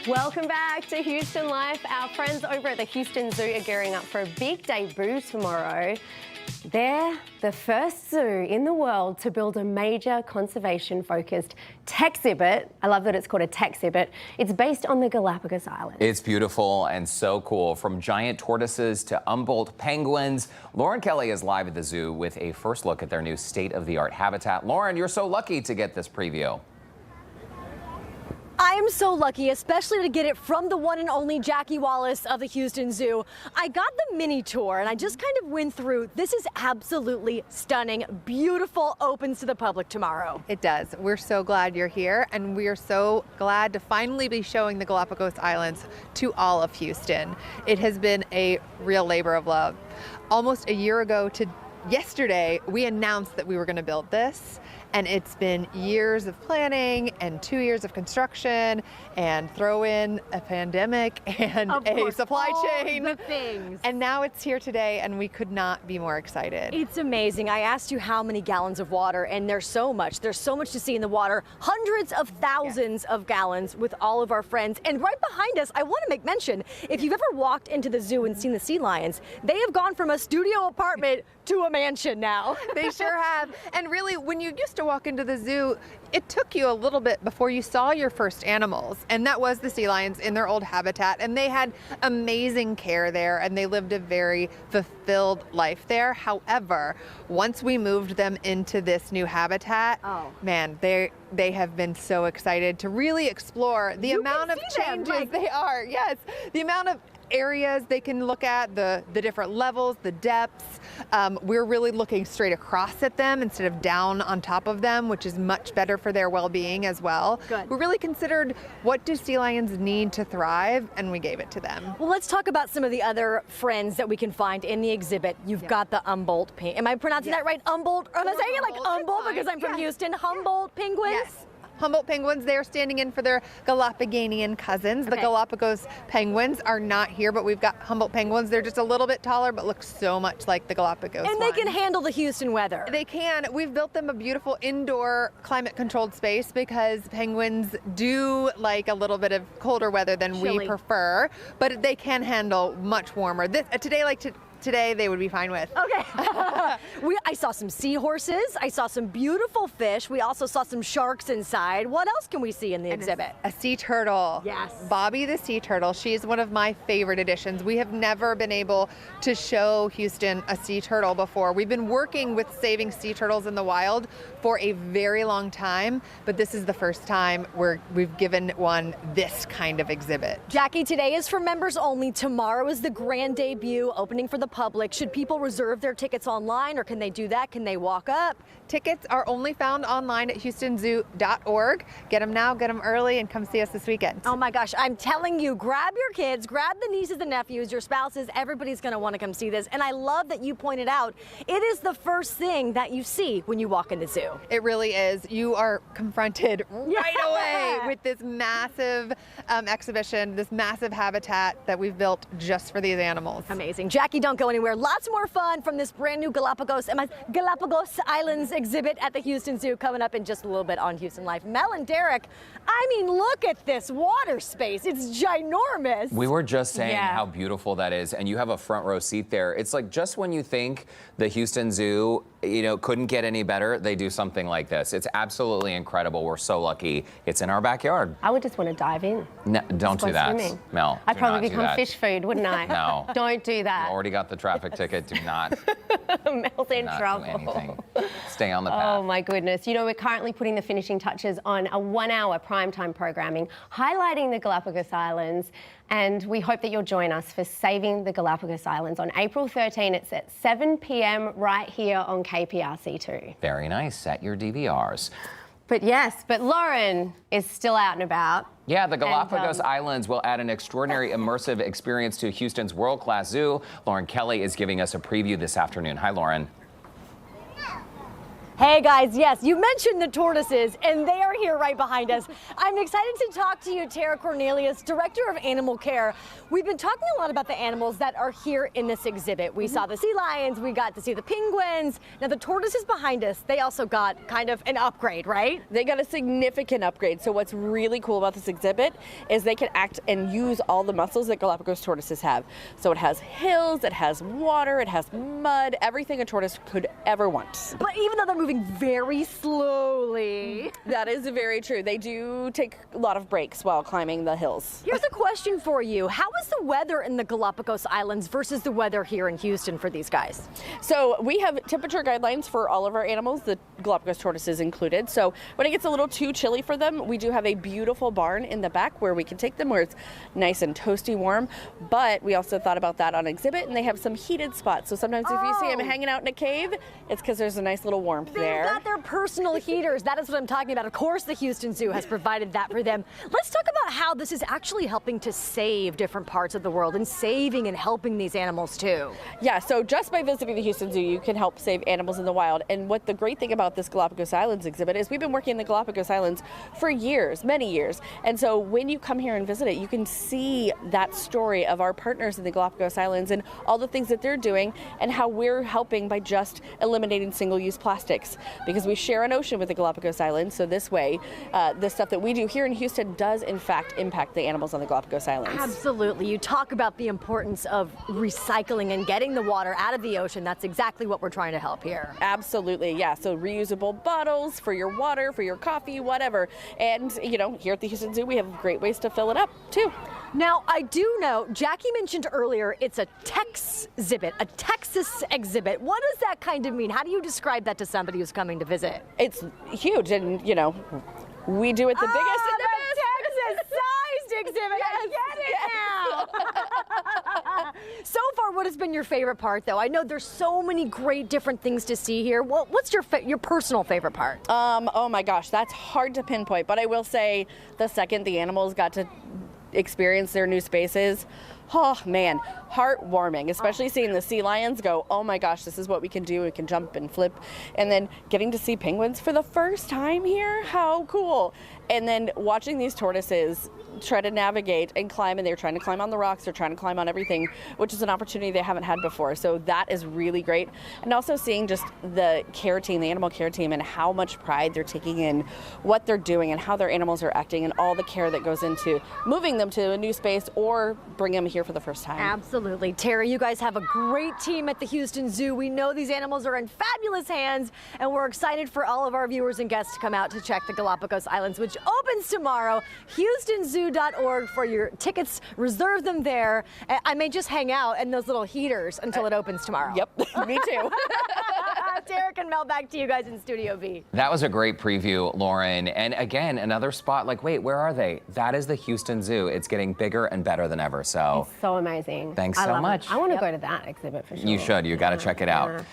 Welcome back to Houston Life. Our friends over at the Houston Zoo are gearing up for a big debut tomorrow. They're the first zoo in the world to build a major conservation-focused tech exhibit. I love that it's called a tech exhibit. It's based on the Galápagos Islands. It's beautiful and so cool. From giant tortoises to Humboldt penguins, Lauren Kelly is live at the zoo with a first look at their new state-of-the-art habitat. Lauren, you're so lucky to get this preview. I am so lucky, especially to get it from the one and only Jackie Wallace of the Houston Zoo. I got the mini tour and I just kind of went through. This is absolutely stunning, beautiful, opens to the public tomorrow. It does. We're so glad you're here, and we are so glad to finally be showing the Galápagos Islands to all of Houston. It has been a real labor of love. Almost a year ago to yesterday, we announced that we were going to build this. And it's been years of planning and 2 years of construction, and throw in a pandemic and a supply chain. All the things. And now it's here today, and we could not be more excited. It's amazing. I asked you how many gallons of water, and there's so much. There's so much to see in the water. Hundreds of thousands of gallons with all of our friends. And right behind us, I want to make mention, if you've ever walked into the zoo and seen the sea lions, they have gone from a studio apartment to a mansion now. They sure have. And really, when you used to walk into the zoo, it took you a little bit before you saw your first animals, and that was the sea lions in their old habitat, and they had amazing care there, and they lived a very fulfilled life there. However, once we moved them into this new habitat, man, they have been so excited to really explore the amount of changes they are. Yes, the amount of areas they can look at, the different levels, the depths. We're really looking straight across at them instead of down on top of them, which is much better for their well-being as well. Good. We really considered, what do sea lions need to thrive, and we gave it to them. Well, let's talk about some of the other friends that we can find in the exhibit. You've got the Humboldt Am I pronouncing that right? Humboldt? Or am I saying it like Humboldt because I'm from Houston? Humboldt penguins? Yes. Humboldt penguins, they're standing in for their Galapagonian cousins. The Galápagos penguins are not here, but we've got Humboldt penguins. They're just a little bit taller, but look so much like the Galápagos And they can handle the Houston weather. They can. We've built them a beautiful indoor climate-controlled space because penguins do like a little bit of colder weather than we prefer, but they can handle much warmer. Today they would be fine with. Okay. I saw some seahorses. I saw some beautiful fish. We also saw some sharks inside. What else can we see in the exhibit? A sea turtle. Yes. Bobby the sea turtle. She's one of my favorite additions. We have never been able to show Houston a sea turtle before. We've been working with saving sea turtles in the wild for a very long time, but this is the first time we've given one this kind of exhibit. Jackie, today is for members only. Tomorrow is the grand debut, opening for the public. Should people reserve their tickets online, or can they do that? Can they walk up? Tickets are only found online at houstonzoo.org. Get them now, get them early, and come see us this weekend. Oh my gosh, I'm telling you, grab your kids, grab the nieces and nephews, your spouses, everybody's gonna wanna come see this. And I love that you pointed out, it is the first thing that you see when you walk in the zoo. It really is. You are confronted right away with this massive exhibition, this massive habitat that we've built just for these animals. Amazing. Jackie, don't go anywhere. Lots more fun from this brand new Galápagos Islands exhibit at the Houston Zoo coming up in just a little bit on Houston Life. Mel and Derek, I mean, look at this water space. It's ginormous. We were just saying how beautiful that is, and you have a front row seat there. It's like, just when you think the Houston Zoo, couldn't get any better, they do something like this. It's absolutely incredible. We're so lucky. It's in our backyard. I would just want to dive in. No, don't do that, swimming. Mel. I'd probably become fish food, wouldn't I? No. Don't do that. You already got the traffic ticket. Do not. Mel's in trouble. Do anything. Stay on the path. Oh my goodness. We're currently putting the finishing touches on a 1-hour primetime programming highlighting the Galápagos Islands, and we hope that you'll join us for Saving the Galápagos Islands on April 13. It's at 7 p.m. right here on KPRC2. Very nice. Set your DVRs. But Lauren is still out and about. Yeah, the Galápagos Islands will add an extraordinary immersive experience to Houston's world-class zoo. Lauren Kelly is giving us a preview this afternoon. Hi, Lauren. Hey guys, yes, you mentioned the tortoises, and they are here right behind us. I'm excited to talk to you, Tara Cornelius, Director of Animal Care. We've been talking a lot about the animals that are here in this exhibit. We saw the sea lions, we got to see the penguins. Now the tortoises behind us, they also got kind of an upgrade, right? They got a significant upgrade. So what's really cool about this exhibit is they can act and use all the muscles that Galapagos tortoises have. So it has hills, it has water, it has mud, everything a tortoise could ever want. But even though they're moving very slowly. That is very true. They do take a lot of breaks while climbing the hills. Here's a question for you. How is the weather in the Galapagos Islands versus the weather here in Houston for these guys? So we have temperature guidelines for all of our animals, the Galapagos tortoises included. So when it gets a little too chilly for them, we do have a beautiful barn in the back where we can take them where it's nice and toasty warm. But we also thought about that on exhibit, and they have some heated spots. So sometimes if you see them hanging out in a cave, it's because there's a nice little warmth there. They've got their personal heaters. That is what I'm talking about. Of course, the Houston Zoo has provided that for them. Let's talk about how this is actually helping to save different parts of the world and saving and helping these animals too. Yeah, so just by visiting the Houston Zoo, you can help save animals in the wild. And what the great thing about this Galapagos Islands exhibit is we've been working in the Galapagos Islands for years, many years. And so when you come here and visit it, you can see that story of our partners in the Galapagos Islands and all the things that they're doing and how we're helping by just eliminating single-use plastics. Because we share an ocean with the Galapagos Islands, so this way, the stuff that we do here in Houston does in fact impact the animals on the Galapagos Islands. Absolutely. You talk about the importance of recycling and getting the water out of the ocean. That's exactly what we're trying to help here. Absolutely, yeah. So reusable bottles for your water, for your coffee, whatever. And, you know, here at the Houston Zoo, we have great ways to fill it up, too. Now, I do know, Jackie mentioned earlier, it's a Texas exhibit. What does that kind of mean? How do you describe that to somebody who's coming to visit? It's huge, and, you know, we do it the biggest and the best. Texas-sized exhibit. I get it now. So far, what has been your favorite part, though? I know there's so many great different things to see here. What's your personal favorite part? Oh my gosh, that's hard to pinpoint, but I will say the second the animals got to experience their new spaces, oh man, heartwarming, especially seeing the sea lions go, oh my gosh, this is what we can do. We can jump and flip. And then getting to see penguins for the first time here, how cool. And then watching these tortoises try to navigate and climb, and they're trying to climb on the rocks, they're trying to climb on everything, which is an opportunity they haven't had before. So that is really great. And also seeing just the care team, the animal care team, and how much pride they're taking in what they're doing and how their animals are acting and all the care that goes into moving them to a new space or bring them here for the first time. Absolutely. Terry, you guys have a great team at the Houston Zoo. We know these animals are in fabulous hands, and we're excited for all of our viewers and guests to come out to check the Galapagos Islands, which opens tomorrow. HoustonZoo.org for your tickets. Reserve them there. I may just hang out in those little heaters until it opens tomorrow. Yep, me too. Derek and Mel, back to you guys in Studio B. That was a great preview, Lauren. And again, another spot like, wait, where are they? That is the Houston Zoo. It's getting bigger and better than ever. So So amazing. thanks I so love it. much. I want to go to that exhibit for sure. You should. You got to check it out.